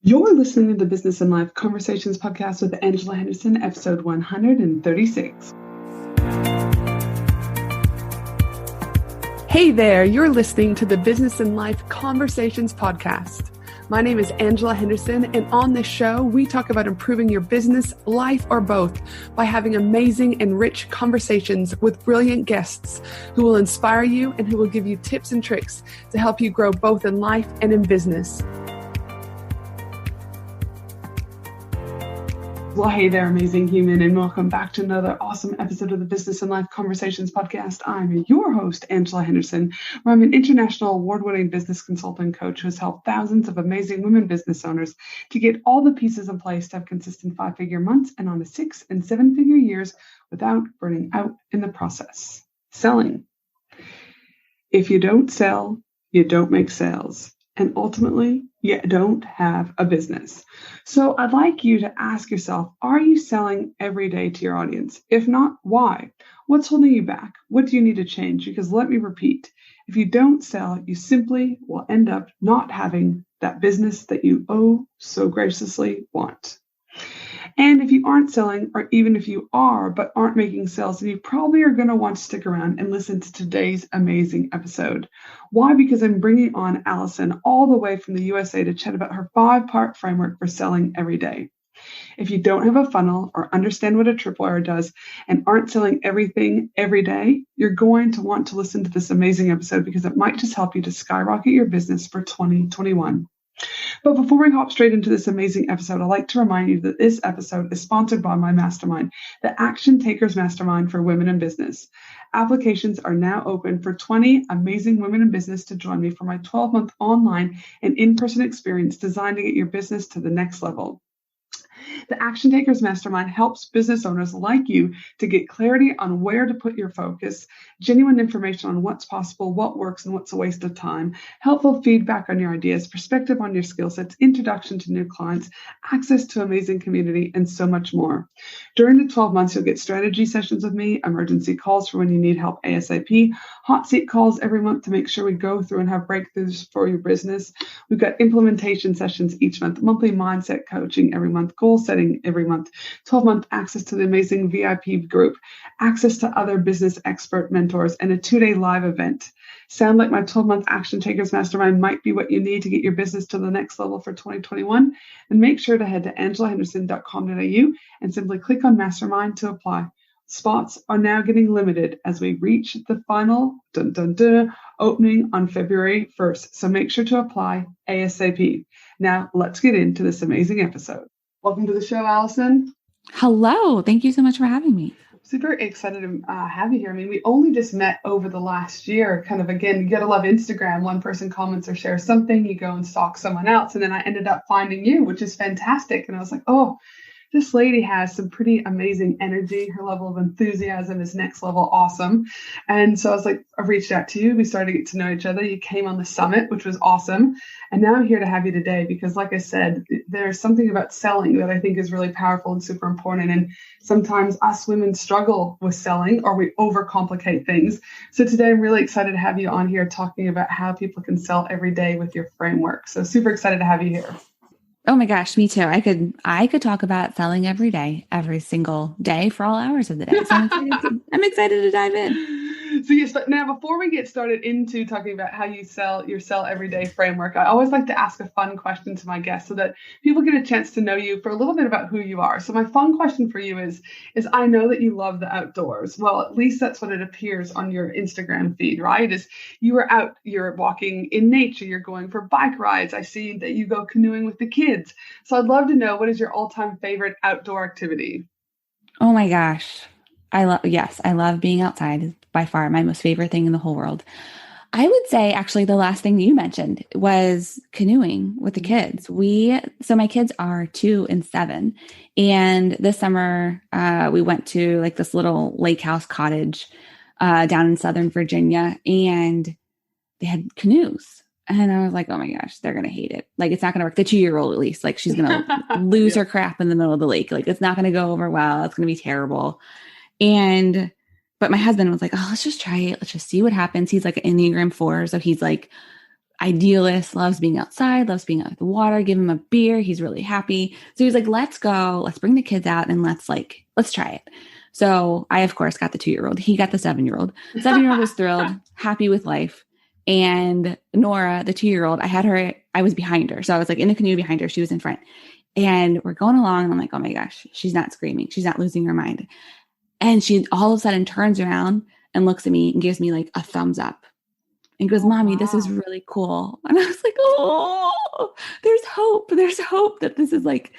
You're listening to the Business and Life Conversations podcast with Angela Henderson, episode 136. Hey there, you're listening to the Business and Life Conversations podcast. My name is Angela Henderson, and on this show, we talk about improving your business, life, or both by having amazing and rich conversations with brilliant guests who will inspire you and who will give you tips and tricks to help you grow both in life and in business. Well, hey there, amazing human, and welcome back to another awesome episode of the Business and Life Conversations podcast. I'm your host, Angela Henderson, where I'm an international award-winning business consultant coach who has helped thousands of amazing women business owners to get all the pieces in place to have consistent 5-figure months and on to 6- and 7-figure years without burning out in the process. Selling. If you don't sell, you don't make sales. And ultimately, you don't have a business. So I'd like you to ask yourself, are you selling every day to your audience? If not, why? What's holding you back? What do you need to change? Because let me repeat, if you don't sell, you simply will end up not having that business that you so graciously want. And if you aren't selling, or even if you are, but aren't making sales, then you probably are going to want to stick around and listen to today's amazing episode. Why? Because I'm bringing on Allison all the way from the USA to chat about her 5-part framework for selling every day. If you don't have a funnel or understand what a tripwire does and aren't selling everything every day, you're going to want to listen to this amazing episode because it might just help you to skyrocket your business for 2021. But before we hop straight into this amazing episode, I'd like to remind you that this episode is sponsored by my mastermind, the Action Takers Mastermind for Women in Business. Applications are now open for 20 amazing women in business to join me for my 12-month online and in-person experience designed to get your business to the next level. The Action Takers Mastermind helps business owners like you to get clarity on where to put your focus, genuine information on what's possible, what works, and what's a waste of time, helpful feedback on your ideas, perspective on your skill sets, introduction to new clients, access to amazing community, and so much more. During the 12 months, you'll get strategy sessions with me, emergency calls for when you need help ASAP, hot seat calls every month to make sure we go through and have breakthroughs for your business. We've got implementation sessions each month, monthly mindset coaching every month, goal setting every month, 12-month access to the amazing VIP group, access to other business expert mentors, and a 2-day live event. Sound like my 12-month Action Takers Mastermind might be what you need to get your business to the next level for 2021? And make sure to head to angelahenderson.com.au and simply click on Mastermind to apply. Spots are now getting limited as we reach the final opening on February 1st. So make sure to apply ASAP. Now let's get into this amazing episode. Welcome to the show, Allison. Hello. Thank you so much for having me. Super excited to have you here. I mean, we only just met over the last year. Kind of, again, you gotta love Instagram. One person comments or shares something, you go and stalk someone else. And then I ended up finding you, which is fantastic. And I was like, oh, this lady has some pretty amazing energy. Her level of enthusiasm is next level awesome. And so I was like, I reached out to you. We started to get to know each other. You came on the summit, which was awesome. And now I'm here to have you today because, like I said, there's something about selling that I think is really powerful and super important. And sometimes us women struggle with selling or we overcomplicate things. So today I'm really excited to have you on here talking about how people can sell every day with your framework. So super excited to have you here. Oh my gosh, me too. I could talk about selling every day, every single day for all hours of the day. So I'm excited to dive in. So yes, but now before we get started into talking about how you sell your sell everyday framework, I always like to ask a fun question to my guests so that people get a chance to know you for a little bit about who you are. So my fun question for you is I know that you love the outdoors. Well, at least that's what it appears on your Instagram feed, right? Is you are out, you're walking in nature, you're going for bike rides. I see that you go canoeing with the kids. So I'd love to know, what is your all-time favorite outdoor activity? Oh my gosh. I love being outside. Is by far my most favorite thing in the whole world. I would say actually the last thing you mentioned was canoeing with the kids. So my kids are 2 and 7. And this summer we went to like this little lake house cottage down in Southern Virginia, and they had canoes. And I was like, oh my gosh, they're going to hate it. Like, it's not going to work. The 2-year-old, at least, like, she's going to lose her crap in the middle of the lake. Like, it's not going to go over well. It's going to be terrible. But my husband was like, oh, let's just try it. Let's just see what happens. He's like an Enneagram 4. So he's like idealist, loves being outside, loves being out with the water. Give him a beer. He's really happy. So he's like, let's go. Let's bring the kids out and let's try it. So I, of course, got the 2-year-old. He got the 7-year-old. 7-year-old was thrilled, happy with life. And Nora, the 2-year-old, I was behind her. So I was like in the canoe behind her. She was in front. And we're going along. And I'm like, oh my gosh, she's not screaming. She's not losing her mind. And she all of a sudden turns around and looks at me and gives me like a thumbs up and goes, Mommy, This is really cool. And I was like, oh, there's hope. There's hope that this is like,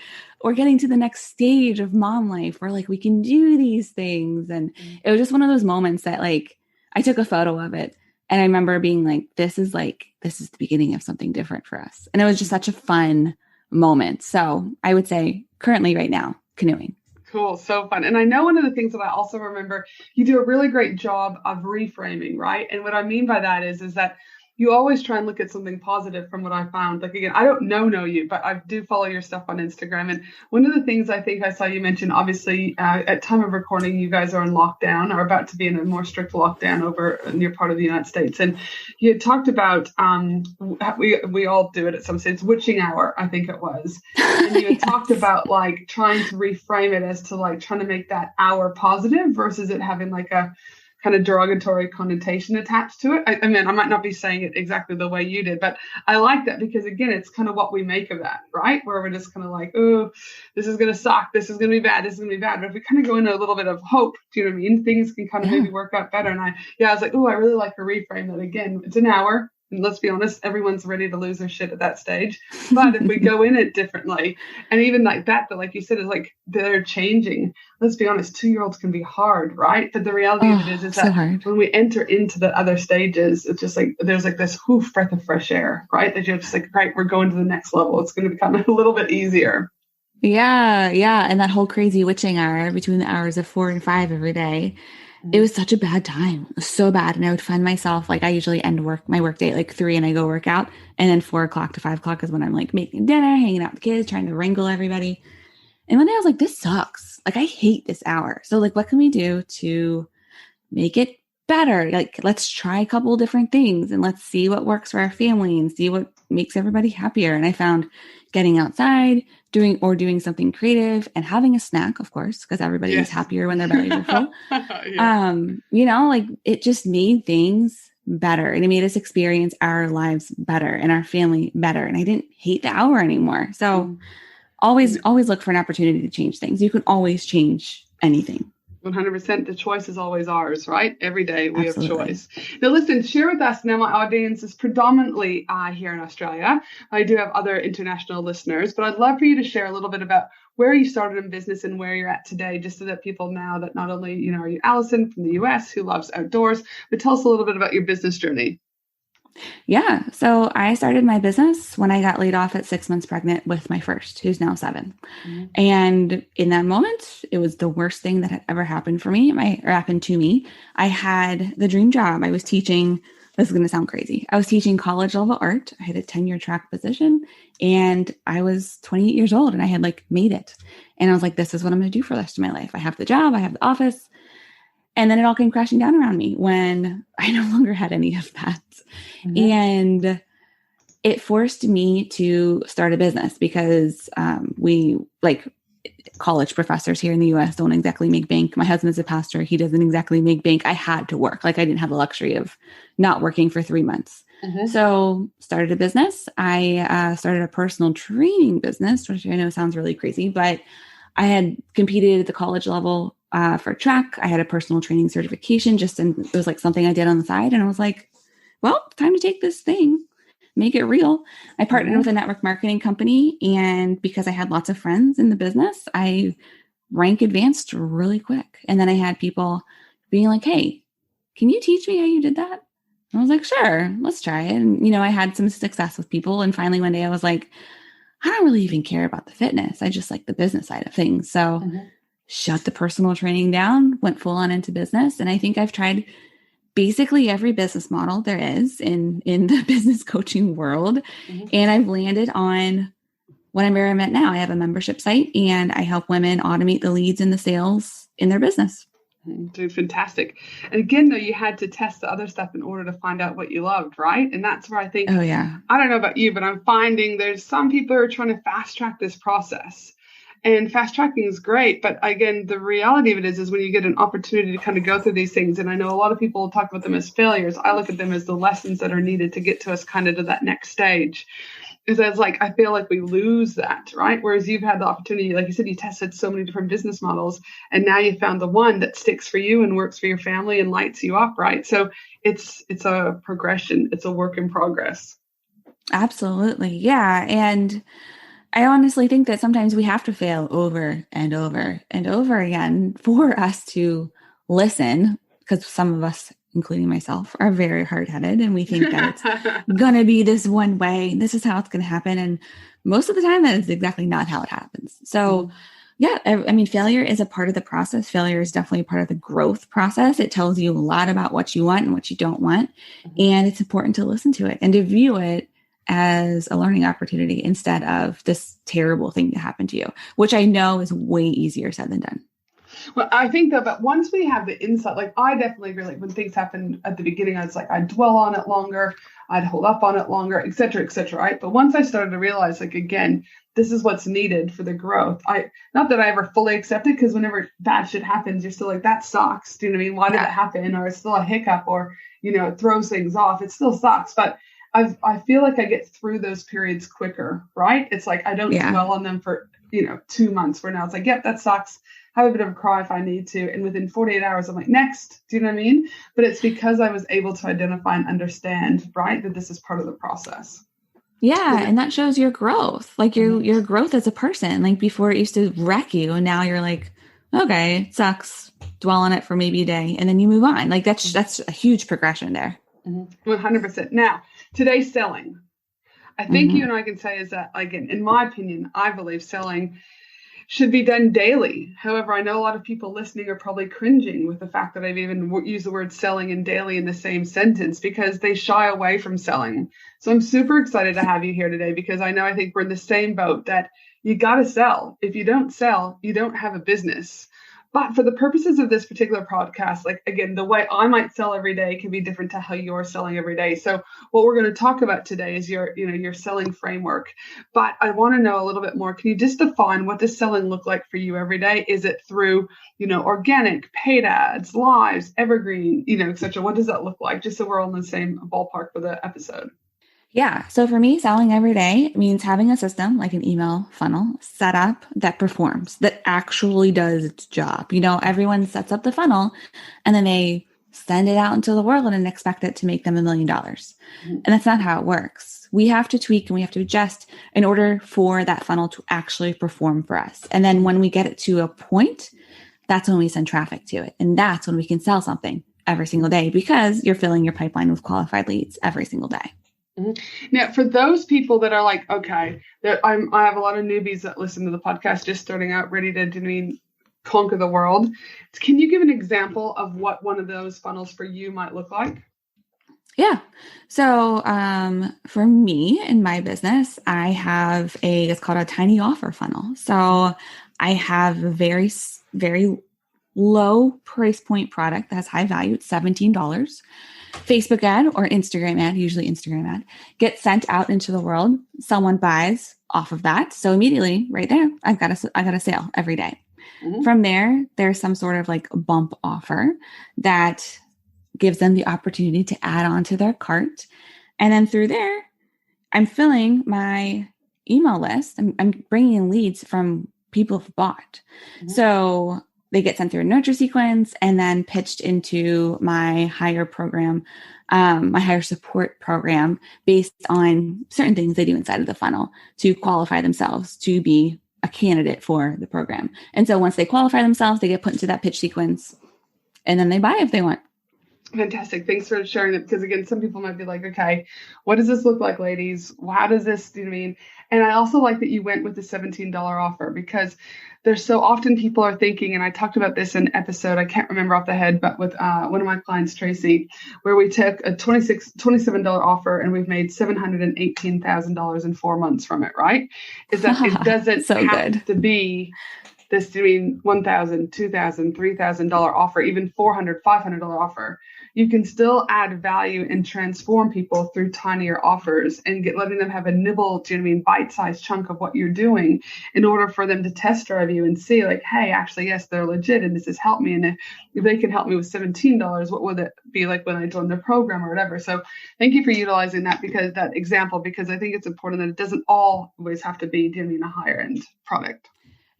we're getting to the next stage of mom life where like we can do these things. And it was just one of those moments that like, I took a photo of it. And I remember being like, this is the beginning of something different for us. And it was just such a fun moment. So I would say currently right now, canoeing. Cool. So fun. And I know one of the things that I also remember, you do a really great job of reframing, right? And what I mean by that is that you always try and look at something positive from what I found. Like, again, I don't know you, but I do follow your stuff on Instagram. And one of the things I think I saw you mention, obviously, at time of recording, you guys are in lockdown or about to be in a more strict lockdown over in your part of the United States. And you had talked about, we all do it at some stage, witching hour, I think it was. And you had talked about like trying to reframe it as to like trying to make that hour positive versus it having like a kind of derogatory connotation attached to it. I mean, I might not be saying it exactly the way you did, but I like that because, again, it's kind of what we make of that, right? Where we're just kind of like, oh, this is going to suck. This is going to be bad. This is going to be bad. But if we kind of go into a little bit of hope, do you know what I mean? Things can kind of maybe work out better. And I was like, oh, I really like to reframe that. Again, it's an hour. And let's be honest, everyone's ready to lose their shit at that stage. But if we go in it differently, and even like that, like you said, is like they're changing. Let's be honest, 2-year-olds can be hard, right? But the reality of it is that when we enter into the other stages, it's just like there's like this breath of fresh air, right? That you're just like, right, we're going to the next level. It's going to become a little bit easier. Yeah. And that whole crazy witching hour between the hours of 4 and 5 every day. It was such a bad time. It was so bad. And I would find myself, like I usually end my work day at like 3 and I go work out. And then 4 o'clock to 5 o'clock is when I'm like making dinner, hanging out with the kids, trying to wrangle everybody. And one day I was like, this sucks. Like, I hate this hour. So like, what can we do to make it better? Like, let's try a couple different things and let's see what works for our family and see what makes everybody happier. And I found getting outside, doing something creative and having a snack, of course, because everybody is happier when their bellies are full. Like it just made things better and it made us experience our lives better and our family better. And I didn't hate the hour anymore. So always look for an opportunity to change things. You can always change anything. 100%. The choice is always ours, right? Every day we have choice. Now, listen, share with us. Now, my audience is predominantly here in Australia. I do have other international listeners, but I'd love for you to share a little bit about where you started in business and where you're at today, just so that people know that not only, are you Allison from the US who loves outdoors, but tell us a little bit about your business journey. Yeah. So I started my business when I got laid off at 6 months pregnant with my first, who's now 7. Mm-hmm. And in that moment, it was the worst thing that had ever happened to me. I had the dream job. I was teaching, this is going to sound crazy. I was teaching college level art. I had a tenure track position and I was 28 years old and I had made it. And I was like, this is what I'm going to do for the rest of my life. I have the job, I have the office. And then it all came crashing down around me when I no longer had any of that. Mm-hmm. And it forced me to start a business because we college professors here in the US don't exactly make bank. My husband's a pastor. He doesn't exactly make bank. I had to work. I didn't have the luxury of not working for 3 months. Mm-hmm. So started a business. I started a personal training business, which I know sounds really crazy, but I had competed at the college level for track. I had a personal training certification and it was something I did on the side. And I was like, well, time to take this thing, make it real. I partnered with a network marketing company. And because I had lots of friends in the business, I rank advanced really quick. And then I had people being like, hey, can you teach me how you did that? And I was like, sure, let's try it. And, I had some success with people. And finally one day I was like, I don't really even care about the fitness. I just like the business side of things. So shut the personal training down, went full on into business. And I think I've tried basically every business model there is in the business coaching world. Mm-hmm. And I've landed on where I'm at now. I have a membership site and I help women automate the leads and the sales in their business. Dude, fantastic. And again, though, you had to test the other stuff in order to find out what you loved, right? And that's where I think, Oh, yeah. I don't know about you, but I'm finding there's some people who are trying to fast track this process. And fast tracking is great. But again, the reality of it is when you get an opportunity to kind of go through these things, and I know a lot of people talk about them as failures. I look at them as the lessons that are needed to get to us kind of to that next stage. Is as like, I feel like we lose that, right? Whereas you've had the opportunity, like you said, you tested so many different business models, and now you found the one that sticks for you and works for your family and lights you up, right? So it's a progression. It's a work in progress. Absolutely. Yeah. And I honestly think that sometimes we have to fail over and over and over again for us to listen, because some of us, including myself, are very hard-headed, and we think that it's going to be this one way. This is how it's going to happen. And most of the time, that is exactly not how it happens. So yeah, I mean, failure is a part of the process. Failure is definitely a part of the growth process. It tells you a lot about what you want and what you don't want. And it's important to listen to it and to view it as a learning opportunity instead of this terrible thing to happen to you, which I know is way easier said than done. Well, I think though, but once we have the insight, like I definitely agree, like when things happen at the beginning, I was like, I'd dwell on it longer, I'd hold up on it longer, et cetera, right? But once I started to realize, like, again, this is what's needed for the growth. Not that I ever fully accept it, because whenever bad shit happens, you're still like, that sucks. Do you know what I mean? Why did it happen? Or it's still a hiccup, or, it throws things off. It still sucks. But I feel like I get through those periods quicker, right? It's like, I don't dwell on them for, 2 months, where now it's like, yep, that sucks. Have a bit of a cry if I need to. And within 48 hours, I'm like, next. Do you know what I mean? But it's because I was able to identify and understand, right, that this is part of the process. Yeah. And that shows your growth, like your growth as a person. Like before it used to wreck you. And now you're like, okay, it sucks. Dwell on it for maybe a day. And then you move on. Like that's a huge progression there. 100%. Now, today's selling. I think you and I can say is that, again, in my opinion, I believe selling should be done daily. However, I know a lot of people listening are probably cringing with the fact that I've even used the word selling and daily in the same sentence, because they shy away from selling. So I'm super excited to have you here today, because I think we're in the same boat that you got to sell. If you don't sell, you don't have a business. But for the purposes of this particular podcast, like, again, the way I might sell every day can be different to how you're selling every day. So what we're going to talk about today is your selling framework. But I want to know a little bit more. Can you just define what does selling look like for you every day? Is it through, organic, paid ads, lives, evergreen, et cetera? What does that look like? Just so we're all in the same ballpark for the episode. Yeah. So for me, selling every day means having a system like an email funnel set up that performs, that actually does its job. Everyone sets up the funnel and then they send it out into the world and expect it to make them $1 million. And that's not how it works. We have to tweak and we have to adjust in order for that funnel to actually perform for us. And then when we get it to a point, that's when we send traffic to it. And that's when we can sell something every single day, because you're filling your pipeline with qualified leads every single day. Now, for those people that are like, okay, I have a lot of newbies that listen to the podcast, just starting out, ready to conquer the world. Can you give an example of what one of those funnels for you might look like? Yeah. So for me in my business, I have it's called a tiny offer funnel. So I have a very, very low price point product that has high value. It's $17. Facebook ad or Instagram ad, usually Instagram ad, gets sent out into the world. Someone buys off of that. So immediately right there, I got a sale every day. From there, there's some sort of like bump offer that gives them the opportunity to add on to their cart. And then through there, I'm filling my email list. I'm bringing in leads from people who've bought. So they get sent through a nurture sequence and then pitched into my higher program, my higher support program, based on certain things they do inside of the funnel to qualify themselves to be a candidate for the program. And so once they qualify themselves, they get put into that pitch sequence and then they buy if they want. Fantastic. Thanks for sharing that. Because again, some people might be like, okay, what does this look like, ladies? How does this, do you know what I mean? And I also like that you went with the $17 offer, because there's so often people are thinking, and I talked about this in an episode, I can't remember off the head, but with one of my clients, Tracy, where we took a $27 offer and we've made $718,000 in 4 months from it, right? Is that it doesn't so have good to be this doing $1,000, $2,000, $3,000 offer, even $400, $500 offer, you can still add value and transform people through tinier offers and letting them have a nibble, do you know what I mean, bite-sized chunk of what you're doing in order for them to test drive you and see like, hey, actually, yes, they're legit and this has helped me. And if they can help me with $17, what would it be like when I join the program or whatever? So thank you for utilizing that example, because I think it's important that it doesn't always have to be, do you know what I mean, a higher end product.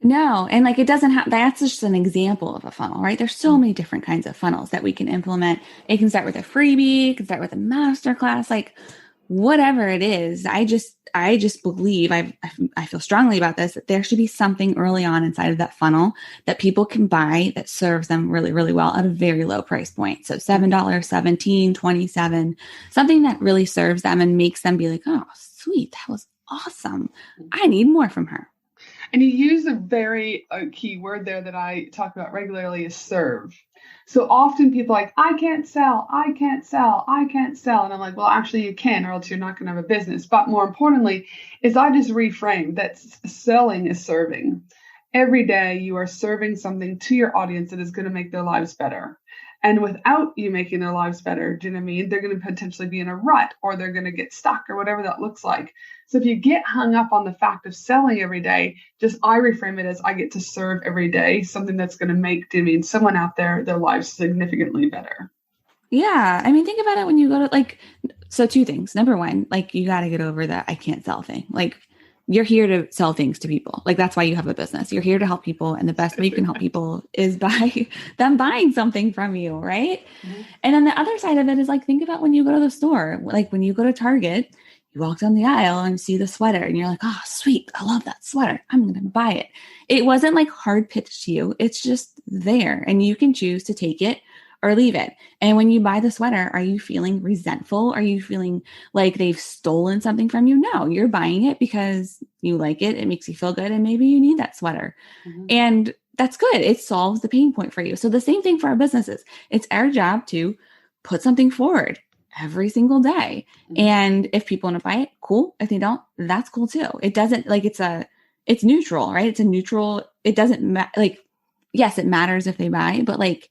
No. And like, it doesn't have, that's just an example of a funnel, right? There's so many different kinds of funnels that we can implement. It can start with a freebie, it can start with a masterclass, like whatever it is. I just believe I feel strongly about this, that there should be something early on inside of that funnel that people can buy that serves them really, really well at a very low price point. So $7, $17, $27, something that really serves them and makes them be like, oh, sweet. That was awesome. I need more from her. And you use a very key word there that I talk about regularly is serve. So often people are like, I can't sell. And I'm like, well, actually you can, or else you're not going to have a business. But more importantly is I just reframe that selling is serving. Every day you are serving something to your audience that is going to make their lives better. And without you making their lives better, do you know what I mean? They're going to potentially be in a rut, or they're going to get stuck, or whatever that looks like. So if you get hung up on the fact of selling every day, I reframe it as I get to serve every day, something that's going to make, do you know what I mean, someone out there, their lives significantly better. Yeah. I mean, think about it when you go to so two things. Number one, like you got to get over that I can't sell thing. Like you're here to sell things to people. Like that's why you have a business. You're here to help people. And the best way you can help people is by them buying something from you. Right. Mm-hmm. And then the other side of it is like, think about when you go to the store, like when you go to Target, you walk down the aisle and see the sweater and you're like, oh, sweet. I love that sweater. I'm going to buy it. It wasn't like hard pitched to you. It's just there and you can choose to take it or leave it. And when you buy the sweater, are you feeling resentful? Are you feeling like they've stolen something from you? No, you're buying it because you like it. It makes you feel good. And maybe you need that sweater. Mm-hmm. And that's good. It solves the pain point for you. So the same thing for our businesses. It's our job to put something forward every single day. Mm-hmm. And if people want to buy it, cool. If they don't, that's cool too. It doesn't like it's neutral, right? It's a neutral. It doesn't yes, it matters if they buy, but like,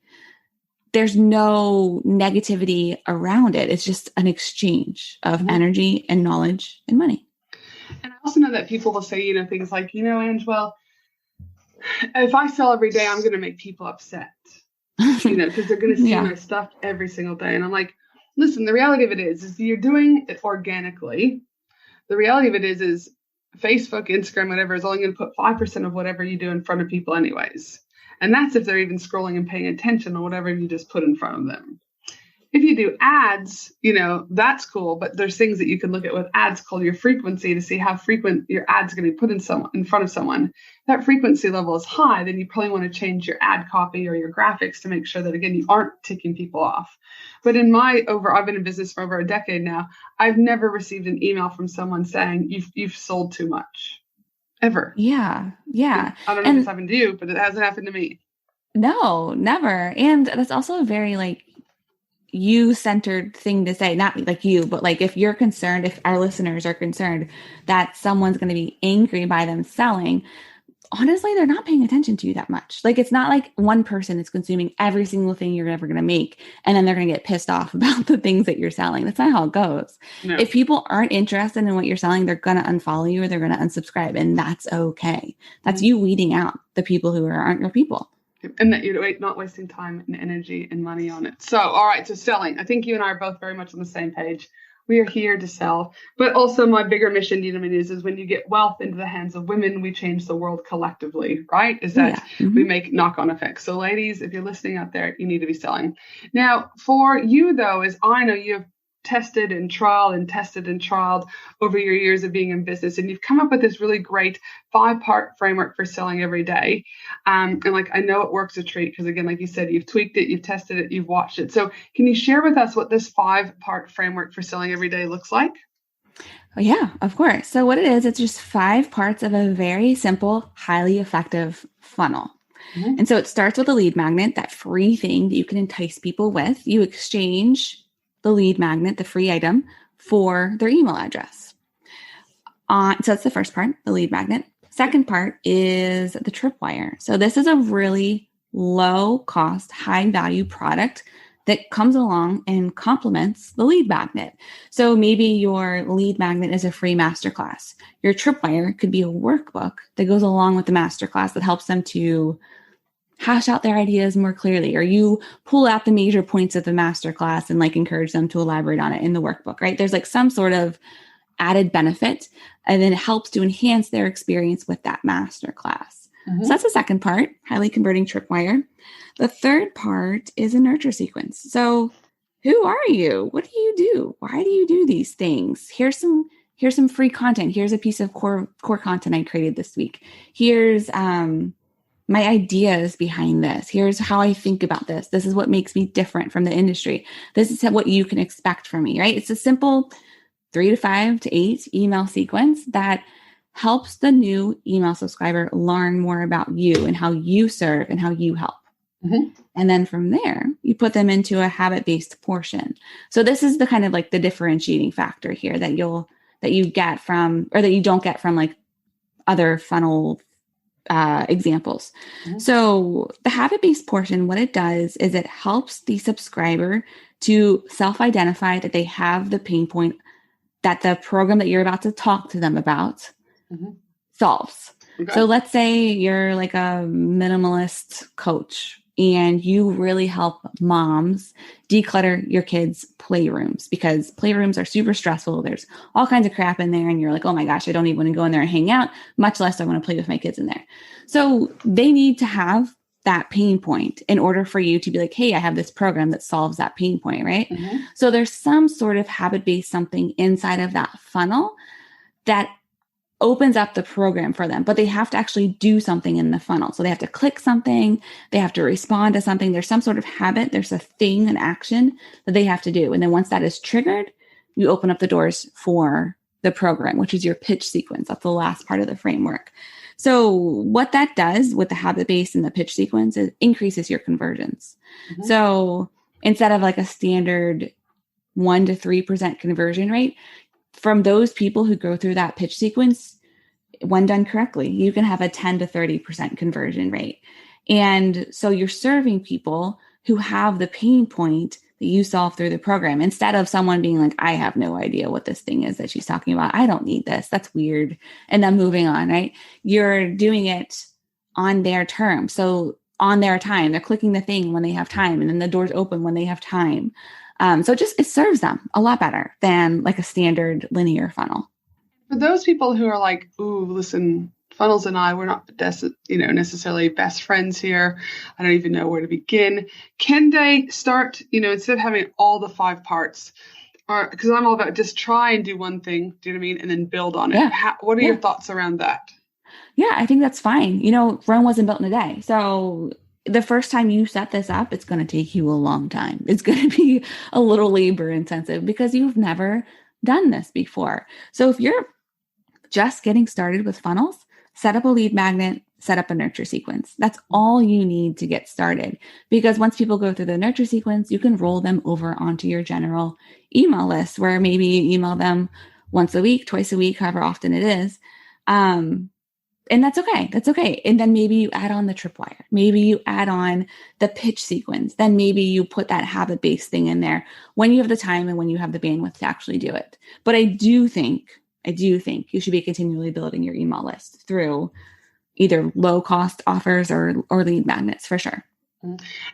there's no negativity around it. It's just an exchange of mm-hmm. energy and knowledge and money. And I also know that people will say, things like, Ange, well, if I sell every day, I'm going to make people upset, because they're going to see my stuff every single day. And I'm like, listen, the reality of it is you're doing it organically. The reality of it is Facebook, Instagram, whatever, is only going to put 5% of whatever you do in front of people anyways. And that's if they're even scrolling and paying attention or whatever you just put in front of them. If you do ads, that's cool. But there's things that you can look at with ads called your frequency to see how frequent your ad's going to be put in front of someone. If that frequency level is high, then you probably want to change your ad copy or your graphics to make sure that, again, you aren't ticking people off. But I've been in business for over a decade now. I've never received an email from someone saying you've sold too much. Ever. Yeah. Yeah. I don't know if it's happened to you, but it hasn't happened to me. No, never. And that's also a very you-centered thing to say, not like you, but like if you're concerned, if our listeners are concerned that someone's going to be angry by them selling, honestly, they're not paying attention to you that much. Like it's not like one person is consuming every single thing you're ever going to make. And then they're going to get pissed off about the things that you're selling. That's not how it goes. No. If people aren't interested in what you're selling, they're going to unfollow you or they're going to unsubscribe. And that's okay. That's you weeding out the people who aren't your people. And that you're not wasting time and energy and money on it. So, all right. So selling, I think you and I are both very much on the same page. We are here to sell. But also my bigger mission, is when you get wealth into the hands of women, we change the world collectively, right? Is that we make knock-on effects. So ladies, if you're listening out there, you need to be selling. Now, for you, though, is I know you have tested and trialed over your years of being in business. And you've come up with this really great 5-part framework for selling every day. And I know it works a treat because, again, like you said, you've tweaked it, you've tested it, you've watched it. So can you share with us what this 5-part framework for selling every day looks like? Oh, yeah, of course. So what it is, it's just 5 parts of a very simple, highly effective funnel. Mm-hmm. And so it starts with a lead magnet, that free thing that you can entice people with. You exchange the lead magnet, the free item, for their email address. So that's the first part, the lead magnet. Second part is the tripwire. So this is a really low cost, high value product that comes along and complements the lead magnet. So maybe your lead magnet is a free masterclass. Your tripwire could be a workbook that goes along with the masterclass that helps them to hash out their ideas more clearly, or you pull out the major points of the masterclass and like encourage them to elaborate on it in the workbook, right? There's like some sort of added benefit, and then it helps to enhance their experience with that masterclass. So that's the second part, highly converting tripwire. The third part is a nurture sequence. So who are you? What do you do? Why do you do these things? Here's some free content. Here's a piece of core content I created this week. Here's my ideas behind this. Here's how I think about this. This is what makes me different from the industry. This is what you can expect from me, right? It's a simple 3 to 5 to 8 email sequence that helps the new email subscriber learn more about you and how you serve and how you help. And then from there, you put them into a habit-based portion. So this is the kind of like the differentiating factor here that you get from, or that you don't get from like other funnel examples. So the habit-based portion, what it does is it helps the subscriber to self-identify that they have the pain point that the program that you're about to talk to them about solves. Okay. So let's say you're like a minimalist coach and you really help moms declutter your kids' playrooms, because playrooms are super stressful. There's all kinds of crap in there. And you're like, oh my gosh, I don't even want to go in there and hang out, much less I want to play with my kids in there. So they need to have that pain point in order for you to be like, hey, I have this program that solves that pain point, right? So there's some sort of habit-based something inside of that funnel that opens up the program for them, but they have to actually do something in the funnel. So they have to click something, they have to respond to something. There's some sort of habit, there's a thing, an action that they have to do. And then once that is triggered, you open up the doors for the program, which is your pitch sequence. That's the last part of the framework. So what that does with the habit base and the pitch sequence is increases your conversions. So instead of like a standard 1 to 3% conversion rate, from those people who go through that pitch sequence, when done correctly, you can have a 10 to 30% conversion rate. And so you're serving people who have the pain point that you solve through the program, instead of someone being like, I have no idea what this thing is that she's talking about. I don't need this. That's weird. And then moving on, right? You're doing it on their terms. So on their time, they're clicking the thing when they have time, and then the doors open when they have time. So it serves them a lot better than like a standard linear funnel. For those people who are like, ooh, listen, Funnels and I, we're not necessarily best friends here. I don't even know where to begin. Can they start, instead of having all the 5 parts, or because I'm all about just try and do one thing, do you know what I mean? And then build on it. Yeah. What are your thoughts around that? Yeah, I think that's fine. Rome wasn't built in a day. So the first time you set this up, it's going to take you a long time. It's going to be a little labor intensive because you've never done this before. So if you're just getting started with funnels, set up a lead magnet, set up a nurture sequence. That's all you need to get started. Because once people go through the nurture sequence, you can roll them over onto your general email list, where maybe you email them once a week, twice a week, however often it is. And that's okay. That's okay. And then maybe you add on the tripwire. Maybe you add on the pitch sequence. Then maybe you put that habit-based thing in there when you have the time and when you have the bandwidth to actually do it. But I do think you should be continually building your email list through either low cost offers or lead magnets for sure.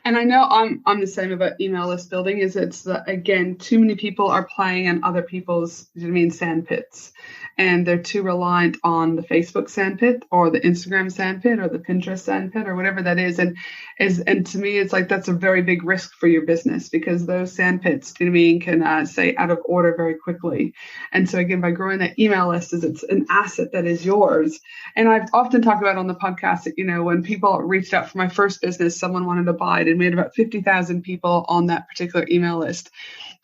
And I know I'm the same about email list building. Is it's that, again, too many people are playing in other people's sand pits, and they're too reliant on the Facebook sandpit or the Instagram sandpit or the Pinterest sandpit or whatever that is. And to me, it's like that's a very big risk for your business, because those sandpits, can say out of order very quickly. And so again, by growing that email list, it's an asset that is yours. And I've often talked about on the podcast that, when people reached out for my first business, someone wanted to buy it, and we had about 50,000 people on that particular email list.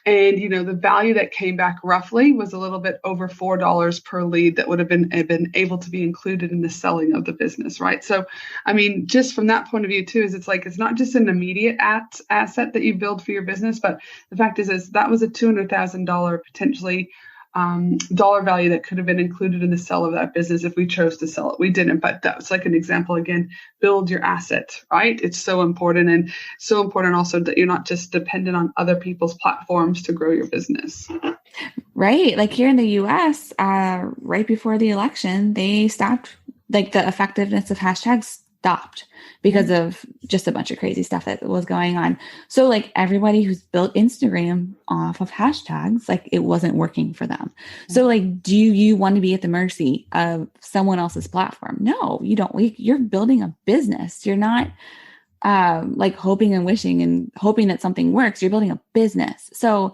And, the value that came back roughly was a little bit over $4 per lead that would have been able to be included in the selling of the business, right? So, just from that point of view too, it's not just an immediate asset that you build for your business, but the fact is that was a $200,000 potentially dollar value that could have been included in the sale of that business if we chose to sell it. We didn't, but that's like an example. Again, build your asset, right? It's so important, and so important also that you're not just dependent on other people's platforms to grow your business. Right. Like here in the US, right before the election, they stopped, like the effectiveness of hashtags stopped because of just a bunch of crazy stuff that was going on. So like everybody who's built Instagram off of hashtags, like it wasn't working for them. So like, do you want to be at the mercy of someone else's platform? No, you don't. You're building a business. You're not like hoping and wishing and hoping that something works. You're building a business. So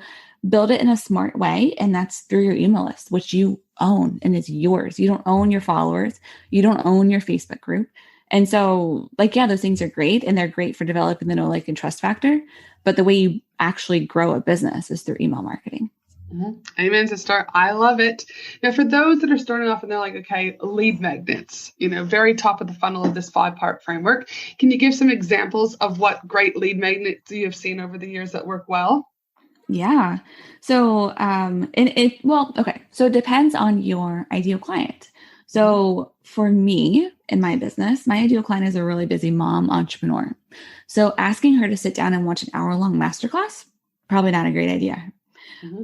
build it in a smart way. And that's through your email list, which you own and is yours. You don't own your followers. You don't own your Facebook group. And so like, yeah, those things are great and they're great for developing the know, like, and trust factor. But the way you actually grow a business is through email marketing. Amen, sister. I love it. Now, for those that are starting off and they're like, okay, lead magnets, very top of the funnel of this 5-part framework. Can you give some examples of what great lead magnets you have seen over the years that work well? Yeah. So, so it depends on your ideal client. So for me in my business, my ideal client is a really busy mom entrepreneur. So asking her to sit down and watch an hour-long masterclass, probably not a great idea.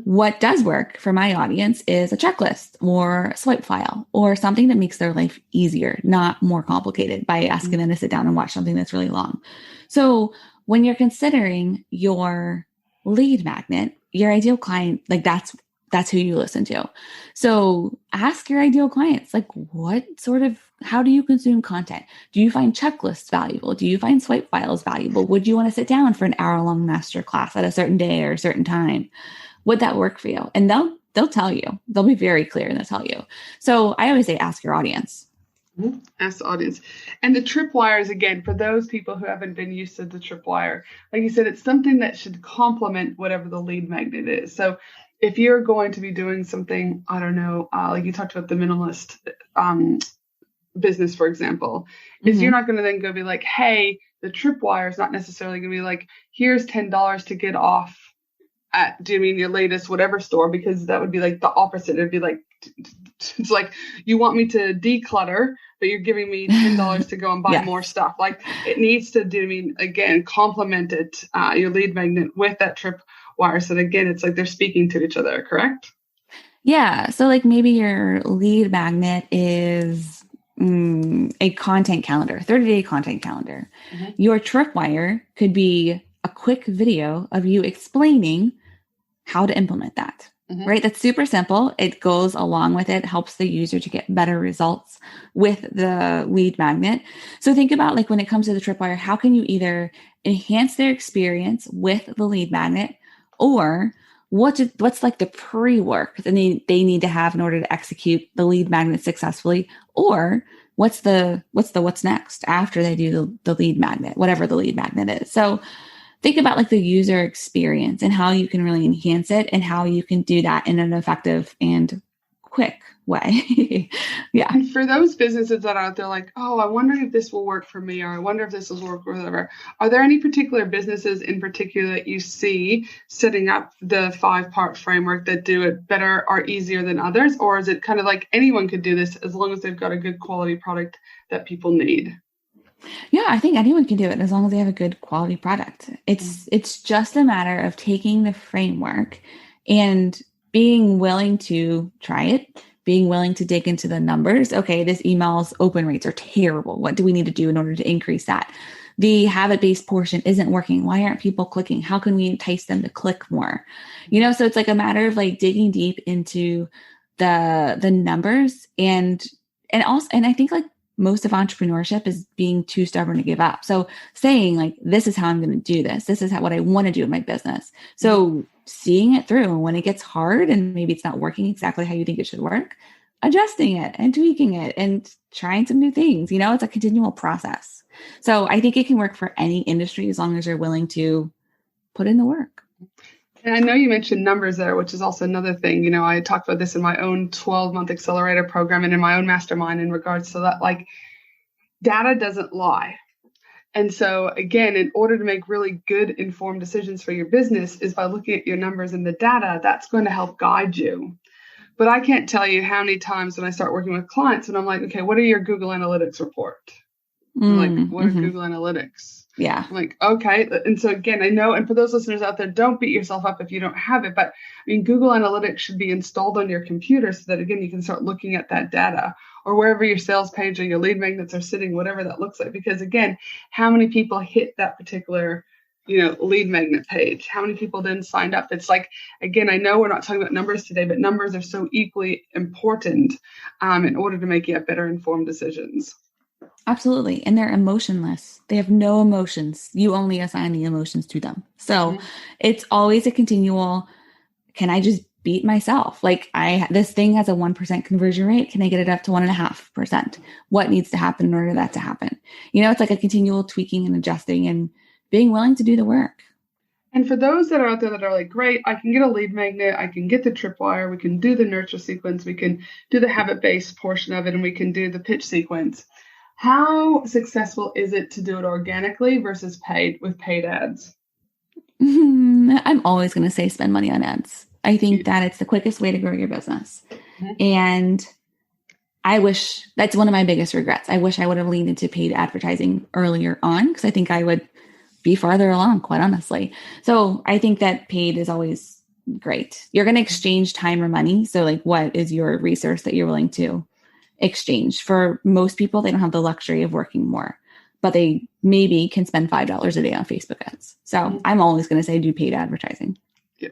What does work for my audience is a checklist or a swipe file or something that makes their life easier, not more complicated by asking them to sit down and watch something that's really long. So when you're considering your lead magnet, your ideal client, like that's who you listen to. So ask your ideal clients, like how do you consume content? Do you find checklists valuable? Do you find swipe files valuable? Would you want to sit down for an hour-long master class at a certain day or a certain time? Would that work for you? And they'll tell you. They'll be very clear and they'll tell you. So I always say, ask your audience. Ask the audience. And the tripwires, again, for those people who haven't been used to the tripwire, like you said, it's something that should complement whatever the lead magnet is. So if you're going to be doing something, I don't know, like you talked about the minimalist business, for example, is you're not going to then go be like, hey, the tripwire is not necessarily going to be like, here's $10 to get off at, do you mean your latest whatever store? Because that would be like the opposite. It'd be like, it's like, you want me to declutter, but you're giving me $10 to go and buy more stuff. Like it needs to, again, complement it, your lead magnet with that tripwire. So that, again, it's like they're speaking to each other, correct? Yeah. So like maybe your lead magnet is a content calendar, 30-day content calendar. Your tripwire could be a quick video of you explaining how to implement that, right? That's super simple. It goes along with it, helps the user to get better results with the lead magnet. So think about like when it comes to the tripwire, how can you either enhance their experience with the lead magnet, or what's like the pre-work that they need to have in order to execute the lead magnet successfully, or what's next after they do the lead magnet, whatever the lead magnet is. So think about like the user experience and how you can really enhance it and how you can do that in an effective and quick way. Yeah. And for those businesses that are out there like, oh, I wonder if this will work for me, or I wonder if this will work for whatever. Are there any particular businesses in particular that you see setting up the 5-part framework that do it better or easier than others? Or is it kind of like anyone could do this as long as they've got a good quality product that people need? Yeah, I think anyone can do it as long as they have a good quality product. It's just a matter of taking the framework and being willing to try it, being willing to dig into the numbers. Okay, this email's open rates are terrible. What do we need to do in order to increase that? The habit-based portion isn't working. Why aren't people clicking? How can we entice them to click more? So it's like a matter of like digging deep into the numbers and I think like most of entrepreneurship is being too stubborn to give up. So saying like, this is how I'm going to do this. This is what I want to do in my business. So seeing it through, and when it gets hard and maybe it's not working exactly how you think it should work, adjusting it and tweaking it and trying some new things. It's a continual process. So I think it can work for any industry as long as you're willing to put in the work. And I know you mentioned numbers there, which is also another thing. I talked about this in my own 12-month accelerator program and in my own mastermind in regards to that, like data doesn't lie. And so again, in order to make really good informed decisions for your business is by looking at your numbers and the data. That's going to help guide you. But I can't tell you how many times when I start working with clients and I'm like, okay, what are your Google Analytics report? I'm like, what are Google Analytics? Yeah. I'm like, okay. And so again, I know, and for those listeners out there, don't beat yourself up if you don't have it. But I mean, Google Analytics should be installed on your computer so that, again, you can start looking at that data or wherever your sales page or your lead magnets are sitting, whatever that looks like. Because again, how many people hit that particular lead magnet page? How many people then signed up? It's like, again, I know we're not talking about numbers today, but numbers are so equally important in order to make you have better informed decisions. Absolutely. And they're emotionless. They have no emotions. You only assign the emotions to them. So it's always a continual, can I just beat myself? Like this thing has a 1% conversion rate. Can I get it up to 1.5%? What needs to happen in order for that to happen? It's like a continual tweaking and adjusting and being willing to do the work. And for those that are out there that are like, great, I can get a lead magnet, I can get the tripwire, we can do the nurture sequence, we can do the habit-based portion of it, and we can do the pitch sequence. How successful is it to do it organically versus paid ads? I'm always going to say spend money on ads. I think that it's the quickest way to grow your business. And I wish that's one of my biggest regrets. I wish I would have leaned into paid advertising earlier on because I think I would be farther along, quite honestly. So I think that paid is always great. You're going to exchange time or money. So like, what is your resource that you're willing to exchange? For most people, they don't have the luxury of working more, but they maybe can spend $5 a day on Facebook ads. So I'm always going to say do paid advertising. Yeah.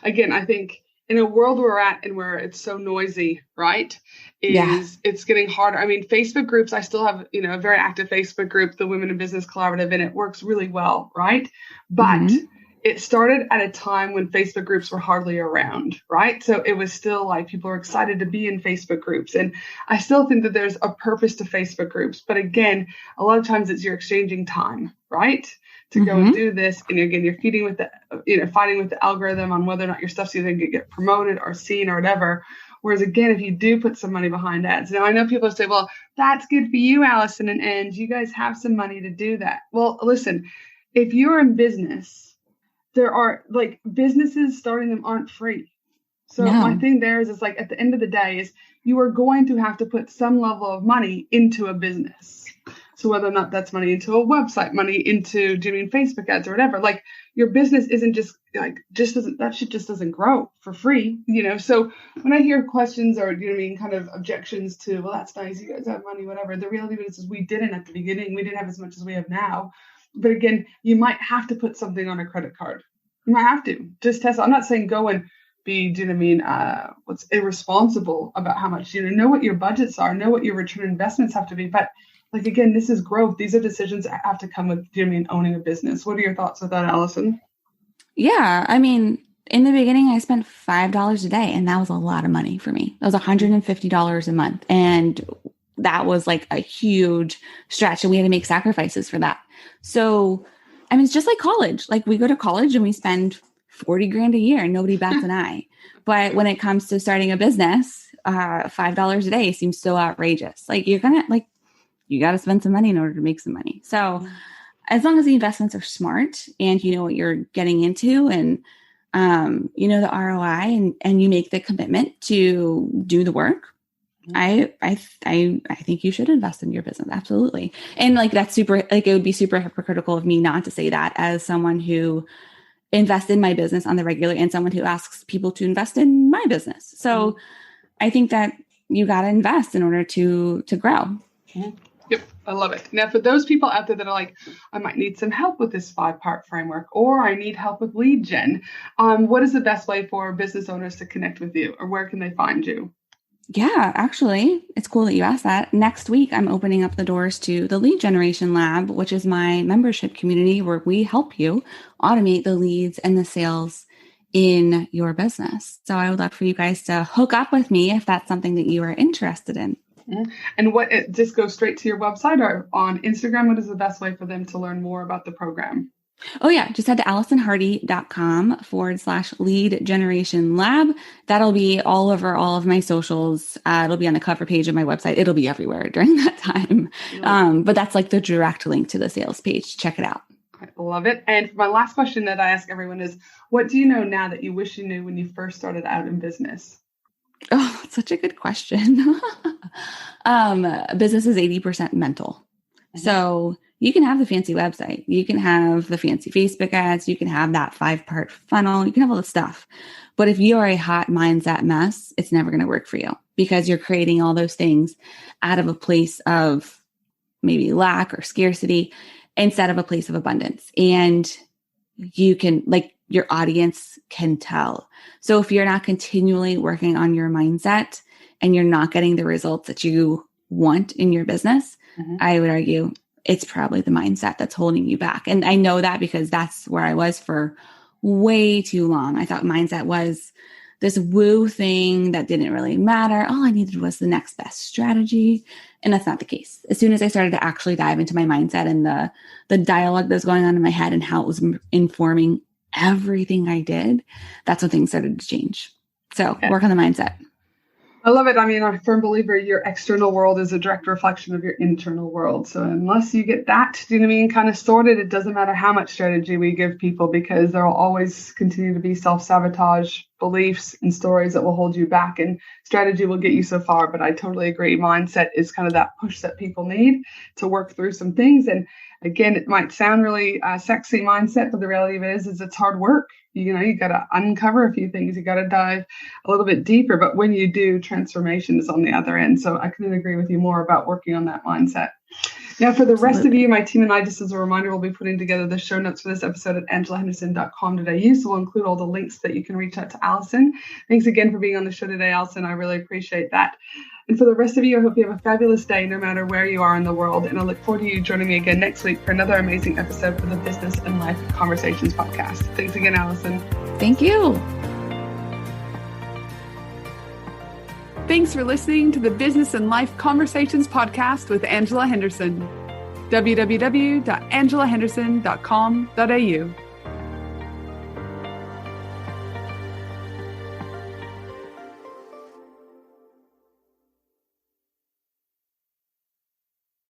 Again, I think in a world we're at and where it's so noisy, right? It's getting harder. I mean, Facebook groups, I still have, a very active Facebook group, the Women in Business Collaborative, and it works really well, right? But it started at a time when Facebook groups were hardly around, right? So it was still like people are excited to be in Facebook groups. And I still think that there's a purpose to Facebook groups. But again, a lot of times it's you're exchanging time, right? To go and do this. And again, you're feeding with fighting with the algorithm on whether or not your stuff's either going to get promoted or seen or whatever. Whereas again, if you do put some money behind ads, now I know people say, well, that's good for you, Allison and you guys have some money to do that. Well, listen, if you're in business, there are like businesses starting them aren't free. So my thing there is like at the end of the day is you are going to have to put some level of money into a business. So whether or not that's money into a website, money into doing Facebook ads or whatever, like your business isn't just that shit just doesn't grow for free, So when I hear questions or, kind of objections to, well, that's nice, you guys have money, whatever. The reality of it is we didn't at the beginning. We didn't have as much as we have now. But again, you might have to put something on a credit card. You might have to just test. I'm not saying go and be, what's irresponsible about how much, know what your budgets are, know what your return investments have to be. But like, again, this is growth. These are decisions that have to come with, owning a business. What are your thoughts with that, Allison? Yeah. I mean, in the beginning, I spent $5 a day, and that was a lot of money for me. That was $150 a month. And that was like a huge stretch, and we had to make sacrifices for that. So, I mean, it's just like college. Like we go to college and we spend 40 grand a year and nobody bats an eye. But when it comes to starting a business, $5 a day seems so outrageous. Like you got to spend some money in order to make some money. So as long as the investments are smart and you know what you're getting into and, the ROI and you make the commitment to do the work, I think you should invest in your business. Absolutely. And like, that's super, like, it would be super hypocritical of me not to say that as someone who invests in my business on the regular and someone who asks people to invest in my business. So I think that you got to invest in order to grow. Yep. I love it. Now, for those people out there that are like, I might need some help with this 5-part framework, or I need help with lead gen. What is the best way for business owners to connect with you, or where can they find you? Yeah, actually, it's cool that you asked that. Next week, I'm opening up the doors to the Lead Generation Lab, which is my membership community where we help you automate the leads and the sales in your business. So I would love for you guys to hook up with me if that's something that you are interested in. And just go straight to your website or on Instagram? What is the best way for them to learn more about the program? Oh yeah. Just head to AllisonHardy.com/lead generation lab. That'll be all over all of my socials. It'll be on the cover page of my website. It'll be everywhere during that time. But that's like the direct link to the sales page. Check it out. I love it. And my last question that I ask everyone is, what do you know now that you wish you knew when you first started out in business? Oh, such a good question. Business is 80% mental. So you can have the fancy website, you can have the fancy Facebook ads, you can have that 5-part funnel, you can have all the stuff. But if you are a hot mindset mess, it's never going to work for you because you're creating all those things out of a place of maybe lack or scarcity instead of a place of abundance. And you can, like, your audience can tell. So if you're not continually working on your mindset and you're not getting the results that you want in your business, I would argue it's probably the mindset that's holding you back. And I know that because that's where I was for way too long. I thought mindset was this woo thing that didn't really matter. All I needed was the next best strategy. And that's not the case. As soon as I started to actually dive into my mindset and the dialogue that was going on in my head and how it was informing everything I did, that's when things started to change. So work on the mindset. I love it. I mean, I'm a firm believer your external world is a direct reflection of your internal world. So unless you get that, do you know what I mean, kind of sorted, it doesn't matter how much strategy we give people because there will always continue to be self-sabotage beliefs and stories that will hold you back. And strategy will get you so far. But I totally agree. Mindset is kind of that push that people need to work through some things. And again, it might sound really sexy mindset, but the reality of it is it's hard work. You know, you got to uncover a few things. You got to dive a little bit deeper. But when you do, transformation is on the other end. So I couldn't agree with you more about working on that mindset. Now, for the rest of you, my team and I, just as a reminder, we'll be putting together the show notes for this episode at angelahenderson.com.au. So we'll include all the links that you can reach out to Allison. Thanks again for being on the show today, Allison. I really appreciate that. And for the rest of you, I hope you have a fabulous day, no matter where you are in the world. And I look forward to you joining me again next week for another amazing episode for the Business and Life Conversations podcast. Thanks again, Allison. Thank you. Thanks for listening to the Business and Life Conversations podcast with Angela Henderson. www.angelahenderson.com.au